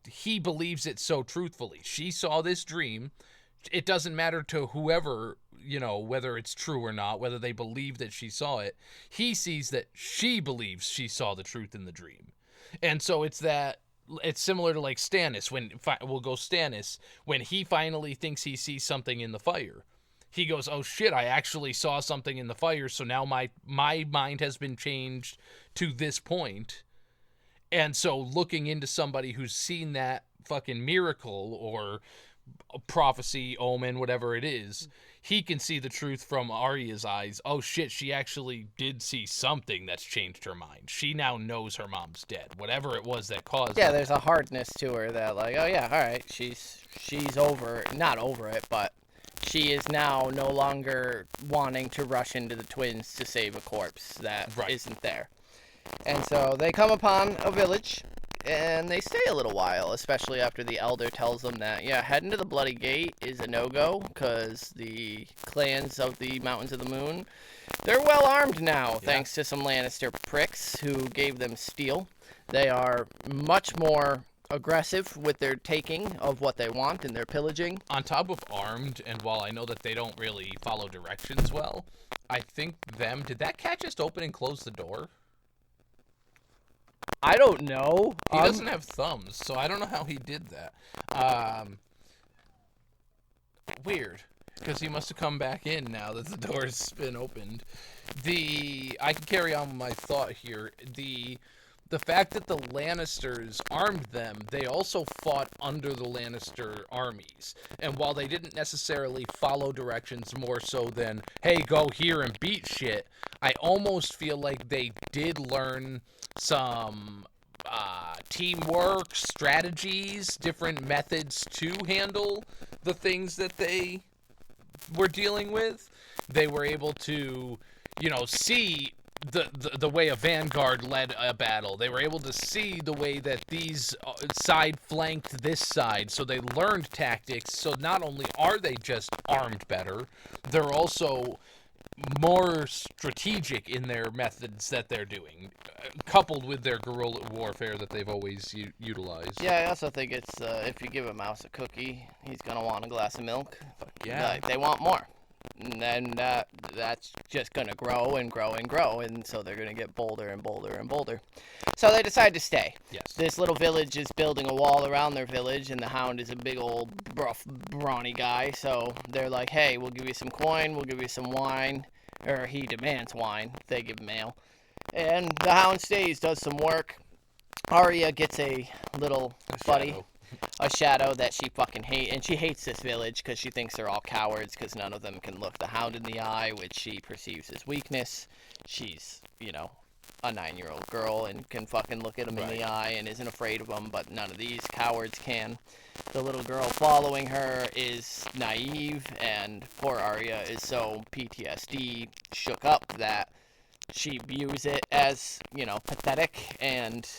he believes it so truthfully. She saw this dream. It doesn't matter to whoever, whether it's true or not, whether they believe that she saw it. He sees that she believes she saw the truth in the dream. And so it's similar to like Stannis, when he finally thinks he sees something in the fire. He goes, oh shit, I actually saw something in the fire, so now my mind has been changed to this point. And so looking into somebody who's seen that fucking miracle or prophecy, omen, whatever it is, he can see the truth from Arya's eyes. Oh shit, she actually did see something that's changed her mind. She now knows her mom's dead. Whatever it was that caused it. There's a hardness to her that like, oh yeah, all right, she's not over it, but she is now no longer wanting to rush into the twins to save a corpse that isn't there. And so they come upon a village, and they stay a little while, especially after the elder tells them that, heading to the Bloody Gate is a no-go, because the clans of the Mountains of the Moon, they're well armed now, thanks to some Lannister pricks who gave them steel. They are much more aggressive with their taking of what they want and their pillaging. On top of armed, and while I know that they don't really follow directions well, I think did that cat just open and close the door? I don't know. He doesn't have thumbs, so I don't know how he did that. Weird, because he must have come back in now that the door's been opened. I can carry on with my thought here. The fact that the Lannisters armed them, they also fought under the Lannister armies. And while they didn't necessarily follow directions more so than, hey, go here and beat shit, I almost feel like they did learn some teamwork, strategies, different methods to handle the things that they were dealing with. They were able to, see the way a vanguard led a battle. They were able to see the way that these side flanked this side, so they learned tactics. So not only are they just armed better, they're also more strategic in their methods that they're doing, coupled with their guerrilla warfare that they've always utilized. Yeah, I also think it's if you give a mouse a cookie, he's gonna want a glass of milk. Yeah, they want more. And then that's just going to grow and grow and grow, and so they're going to get bolder and bolder and bolder. So they decide to stay. Yes. This little village is building a wall around their village, and the Hound is a big old rough, brawny guy, so they're like, hey, we'll give you some coin, we'll give you some wine, or he demands wine, they give him ale. And the Hound stays, does some work. Arya gets a little buddy. A shadow that she fucking hates, and she hates this village because she thinks they're all cowards because none of them can look the Hound in the eye, which she perceives as weakness. She's, a 9-year-old girl and can fucking look at him in the eye and isn't afraid of him, but none of these cowards can. The little girl following her is naive, and poor Arya is so PTSD shook up that she views it as, pathetic and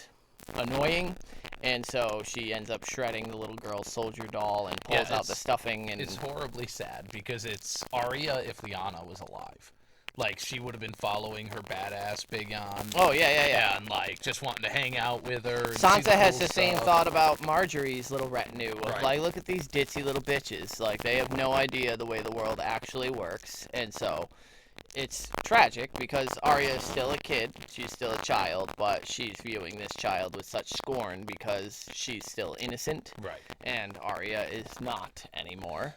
annoying, And so she ends up shredding the little girl's soldier doll and pulls out the stuffing. And it's horribly sad because it's Arya if Lyanna was alive. Like, she would have been following her badass Big On. Oh, yeah. And, like, just wanting to hang out with her. And Sansa has the same stuff. thought about Marjorie's little retinue. Of, Right. like, look at these ditzy little bitches. Like, they have no idea the way the world actually works. And so it's tragic because Arya is still a kid. She's still a child, but she's viewing this child with such scorn because she's still innocent. Right. And Arya is not anymore.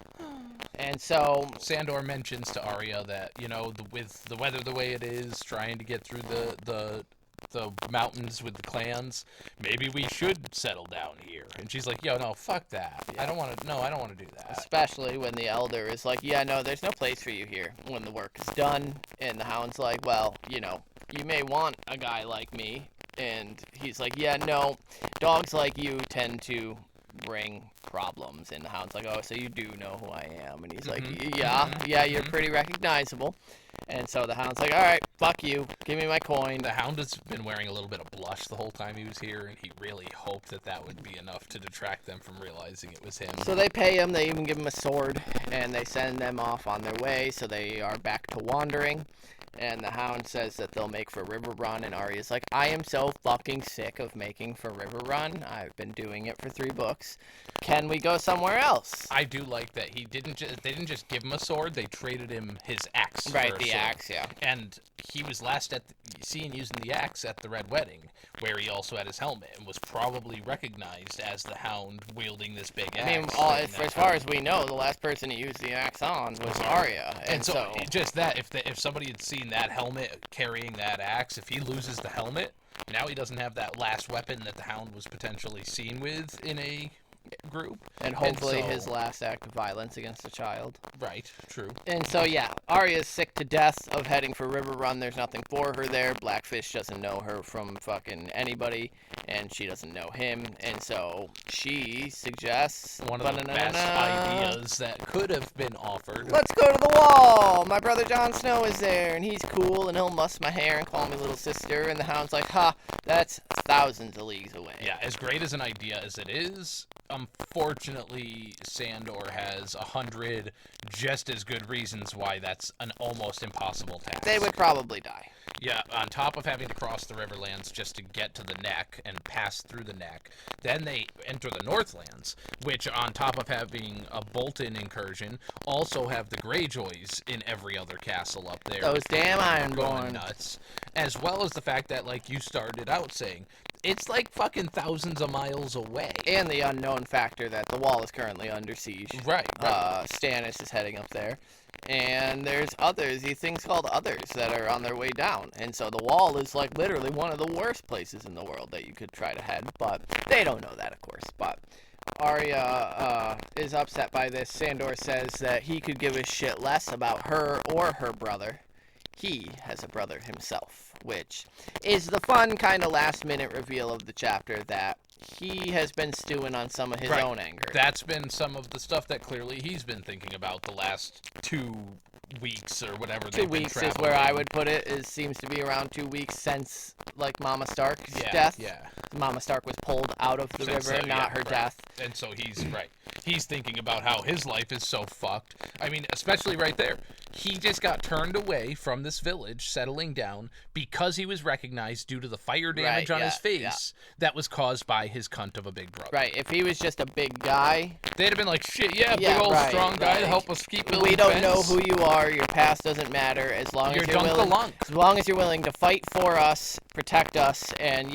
And so Sandor mentions to Arya that, you know, with the weather the way it is, trying to get through the mountains with the clans, maybe we should settle down here. And she's like, yo, no, fuck that. Yeah. I don't want to do that. Especially when the elder is like, yeah, no, there's no place for you here when the work is done. And the Hound's like, well, you know, you may want a guy like me. And he's like, yeah, no, dogs like you tend to bring problems. And the Hound's like, oh, so you do know who I am. And he's like, yeah, you're pretty recognizable. And so the Hound's like, all right, fuck you, give me my coin. The Hound has been wearing a little bit of blush the whole time he was here, and he really hoped that that would be enough to detract them from realizing it was him. So they pay him, they even give him a sword, and they send them off on their way, so they are back to wandering. And the Hound says that they'll make for River Run, and Arya's like, I am so fucking sick of making for River Run. I've been doing it for 3 books. Can we go somewhere else? I do like that they didn't just give him a sword, they traded him his axe. Right, for a the sword. axe, yeah. And he was last seen using the axe at the Red Wedding, where he also had his helmet, and was probably recognized as the Hound wielding this big axe. I mean, as far as we know, the last person to use the axe on was Arya. And so just that, if somebody had seen that helmet carrying that axe, if he loses the helmet, now he doesn't have that last weapon that the Hound was potentially seen with in a group. And hopefully his last act of violence against a child. Right, true. And so, yeah, Arya's sick to death of heading for River Run. There's nothing for her there. Blackfish doesn't know her from fucking anybody, and she doesn't know him. And so she suggests one of the best ideas that could have been offered. Let's go to the wall. My brother Jon Snow is there, and he's cool, and he'll muss my hair and call me little sister. And the Hound's like, ha, that's thousands of leagues away. Yeah, as great as an idea as it is, unfortunately, Sandor has 100 just as good reasons why that's an almost impossible task. They would probably die. Yeah, on top of having to cross the Riverlands just to get to the neck and pass through the neck, then they enter the Northlands, which on top of having a Bolton incursion, also have the Greyjoys in every other castle up there. Those damn going Ironborn. nuts. As well as the fact that, like you started out saying, it's like fucking thousands of miles away. And the unknown factor that the wall is currently under siege. Right. Stannis is heading up there. And there's these things called others that are on their way down. And so the wall is like literally one of the worst places in the world that you could try to head. But they don't know that, of course. But Arya is upset by this. Sandor says that he could give a shit less about her or her brother. He has a brother himself, which is the fun kind of last-minute reveal of the chapter that he has been stewing on some of his own anger. That's been some of the stuff that clearly he's been thinking about the last 2 weeks or whatever. 2 weeks is where I would put it. It seems to be around 2 weeks since, like, Mama Stark's death. Yeah. Mama Stark was pulled out of the river, not her death. And so he's He's thinking about how his life is so fucked. I mean, especially right there. He just got turned away from this village, settling down, because he was recognized due to the fire damage on his face that was caused by his cunt of a big brother. Right. If he was just a big guy, they'd have been like, shit, big old strong guy to help us keep building we don't fence. know who you are. Your past doesn't matter as long as you're willing. As long as you're willing to fight for us, protect us, and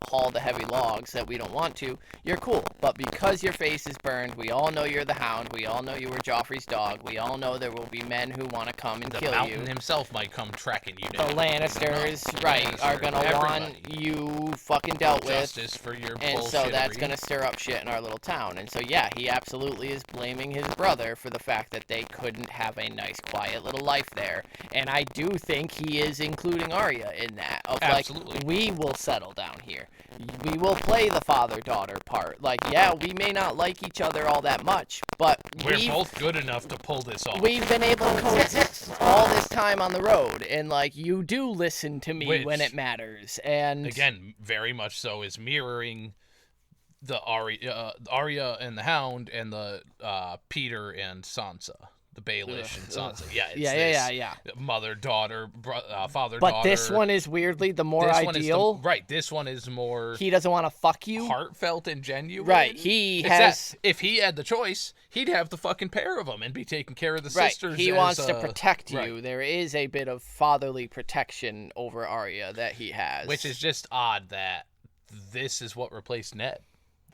haul the heavy logs that we don't want to, you're cool. But because your face is burned, we all know you're the Hound. We all know you were Joffrey's dog. We all know there will be men who want to come and kill you. The Mountain himself might come tracking you down. The Lannisters, are gonna want you fucking dealt with. Justice for your bullshit. And so that's gonna stir up shit in our little town. And so yeah, he absolutely is blaming his brother for the fact that they couldn't have a nice, quiet little life there. And I do think he is including Arya in that. Of absolutely. Like, we will settle down here. We will play the father-daughter part. Like, yeah, we may not like each other all that much, but we're both good enough to pull this off. We've been able to coexist all this time on the road, and like, you do listen to me when it matters. And again, very much so is mirroring the Arya and the Hound and the Peter and Sansa. The Baelish and Sansa. Yeah, it's yeah. Mother-daughter, father-daughter. But this one is weirdly the more ideal. Right, this one is more... He doesn't want to fuck you. Heartfelt and genuine. Right, if he had the choice, he'd have the fucking pair of them and be taking care of the sisters. He wants to protect you. Right. There is a bit of fatherly protection over Arya that he has. Which is just odd that this is what replaced Ned.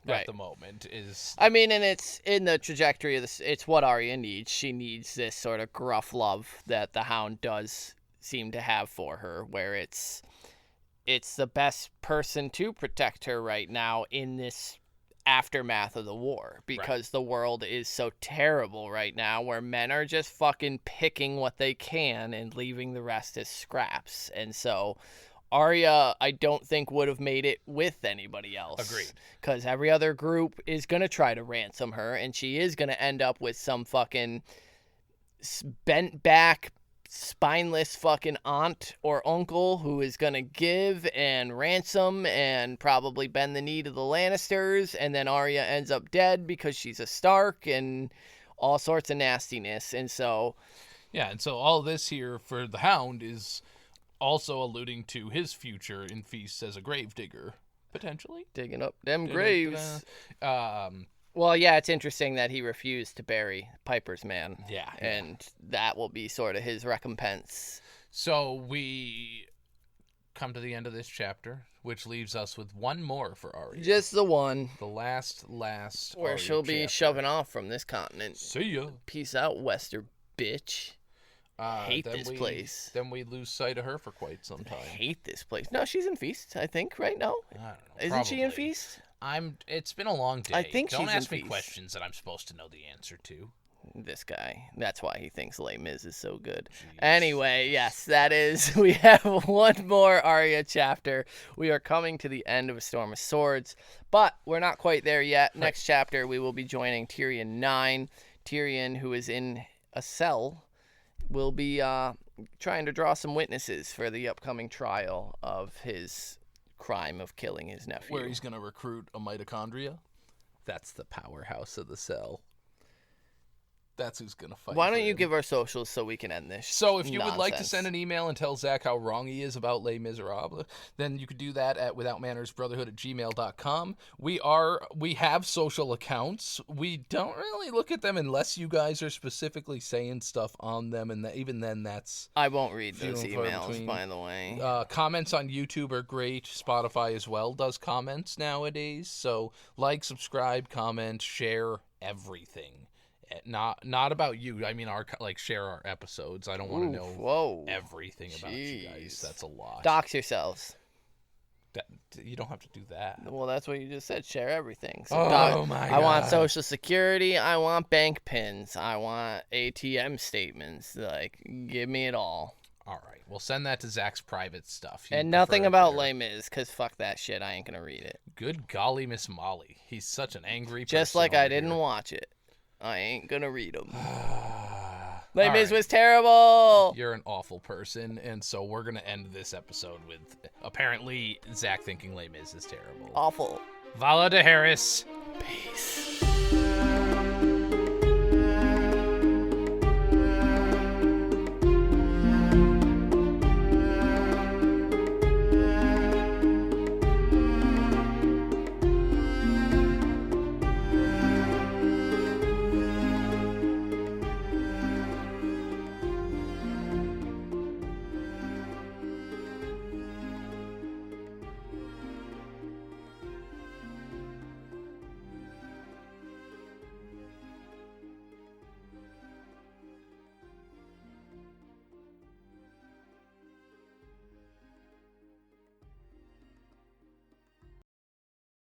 At the moment is... I mean, and it's in the trajectory of this. It's what Arya needs. She needs this sort of gruff love that the Hound does seem to have for her, where it's the best person to protect her right now in this aftermath of the war, because the world is so terrible right now, where men are just fucking picking what they can and leaving the rest as scraps. And so Arya, I don't think, would have made it with anybody else. Agreed. Because every other group is going to try to ransom her, and she is going to end up with some fucking bent back, spineless fucking aunt or uncle who is going to give and ransom and probably bend the knee to the Lannisters, and then Arya ends up dead because she's a Stark and all sorts of nastiness. And so... Yeah, and so all this here for the Hound is... also alluding to his future in feasts as a gravedigger, potentially. Digging up them graves. Well, yeah, it's interesting that he refused to bury Piper's man. Yeah. And that will be sort of his recompense. So we come to the end of this chapter, which leaves us with one more for Arya. Just the one. The last where Arya she'll be chapter. shoving off from this continent. See ya. Peace out, Wester bitch. Hate this place. Then we lose sight of her for quite some time. I hate this place. No, she's in Feast, I think, right? No? I don't know. Isn't she in Feast? It's been a long day. I think Don't she's ask in me Feast. questions that I'm supposed to know the answer to. This guy. That's why he thinks Les Mis is so good. Jeez. Anyway, yes, that is... We have one more Arya chapter. We are coming to the end of A Storm of Swords, but we're not quite there yet. Right. Next chapter, we will be joining Tyrion 9. Tyrion, who is in a cell, will be trying to draw some witnesses for the upcoming trial of his crime of killing his nephew. Where he's going to recruit a mitochondria. That's the powerhouse of the cell. That's who's going to fight. Why don't you give our socials so we can end this? So if you nonsense. would like to send an email and tell Zach how wrong he is about Les Miserables, then you could do that at withoutmannersbrotherhood@gmail.com. We have social accounts. We don't really look at them unless you guys are specifically saying stuff on them, and even then that's... I won't read those few and far emails, between. by the way. Comments on YouTube are great. Spotify as well does comments nowadays. So like, subscribe, comment, share everything. Not about you. I mean, share our episodes. I don't want to know everything about you guys. That's a lot. Dox yourselves. You don't have to do that. Well, that's what you just said. Share everything. So my God. I want Social Security. I want bank pins. I want ATM statements. Like, give me it all. All right. We'll send that to Zach's private stuff. And nothing about Les Mis, because fuck that shit. I ain't going to read it. Good golly, Miss Molly. He's such an angry person. Just like I didn't watch it. I ain't gonna read them. Les Mis was terrible. You're an awful person, and so we're gonna end this episode with apparently Zach thinking Les Mis is terrible. Awful. Vala de Harris.